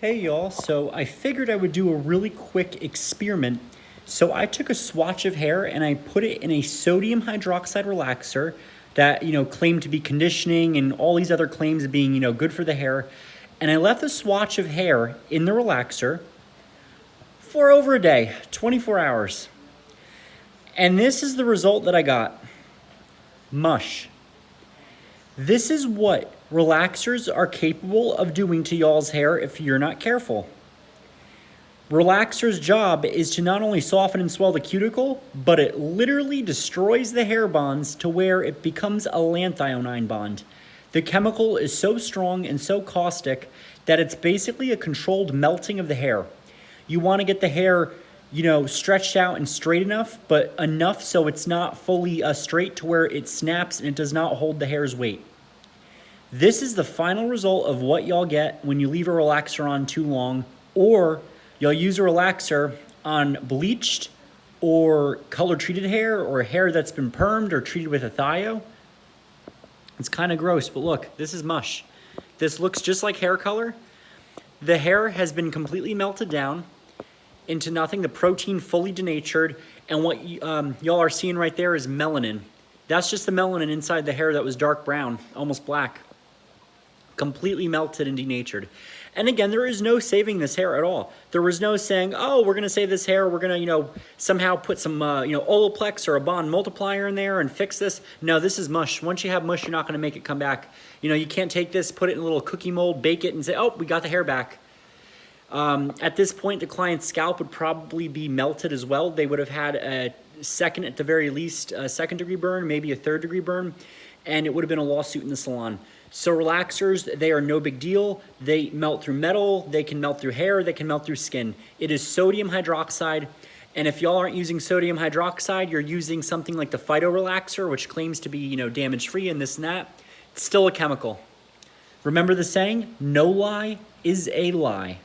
Hey y'all, so I figured I would do a really quick experiment. So I took a swatch of hair and I put it in a sodium hydroxide relaxer that, claimed to be conditioning and all these other claims of being, good for the hair. And I left the swatch of hair in the relaxer for over a day, 24 hours. And this is the result that I got. Mush. This is what relaxers are capable of doing to y'all's hair if you're not careful. Relaxer's job is to not only soften and swell the cuticle, but it literally destroys the hair bonds to where it becomes a lanthionine bond. The chemical is so strong and so caustic that it's basically a controlled melting of the hair. You want to get the hair, stretched out and straight enough, but enough so it's not fully straight to where it snaps and it does not hold the hair's weight. This is the final result of what y'all get when you leave a relaxer on too long, or y'all use a relaxer on bleached or color treated hair or hair that's been permed or treated with a thio. It's kind of gross, but look, this is mush. This looks just like hair color. The hair has been completely melted down into nothing, the protein fully denatured, and what y'all are seeing right there is melanin. That's just the melanin inside the hair that was dark brown, almost black. Completely melted and denatured. And again, there is no saving this hair at all. There was no saying, oh, we're going to save this hair. We're going to, somehow put some, Olaplex or a bond multiplier in there and fix this. No, this is mush. Once you have mush, you're not going to make it come back. You can't take this, put it in a little cookie mold, bake it, and say, oh, we got the hair back. At this point, the client's scalp would probably be melted as well. They would have had a second, at the very least, a second-degree burn, maybe a third-degree burn, and it would have been a lawsuit in the salon. So relaxers, they are no big deal. They melt through metal, they can melt through hair, they can melt through skin. It is sodium hydroxide, and if y'all aren't using sodium hydroxide, you're using something like the Phyto Relaxer, which claims to be, damage-free and this and that. It's still a chemical. Remember the saying, no lie is a lie.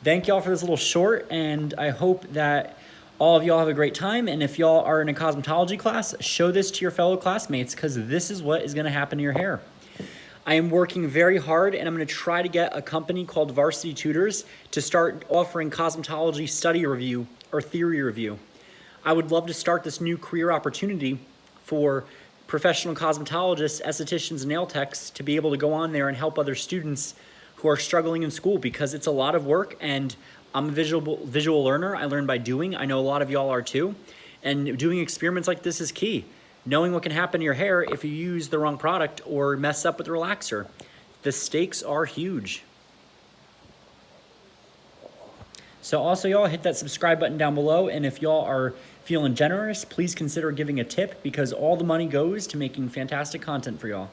Thank y'all for this little short, and I hope that all of y'all have a great time, and if y'all are in a cosmetology class, show this to your fellow classmates because this is what is going to happen to your hair. I am working very hard, and I'm going to try to get a company called Varsity Tutors to start offering cosmetology study review or theory review. I would love to start this new career opportunity for professional cosmetologists, estheticians, nail techs to be able to go on there and help other students who are struggling in school because it's a lot of work, and I'm a visual learner. I learn by doing. I know a lot of y'all are too. And doing experiments like this is key. Knowing what can happen to your hair if you use the wrong product or mess up with the relaxer. The stakes are huge. So also y'all hit that subscribe button down below, and if y'all are feeling generous, please consider giving a tip because all the money goes to making fantastic content for y'all.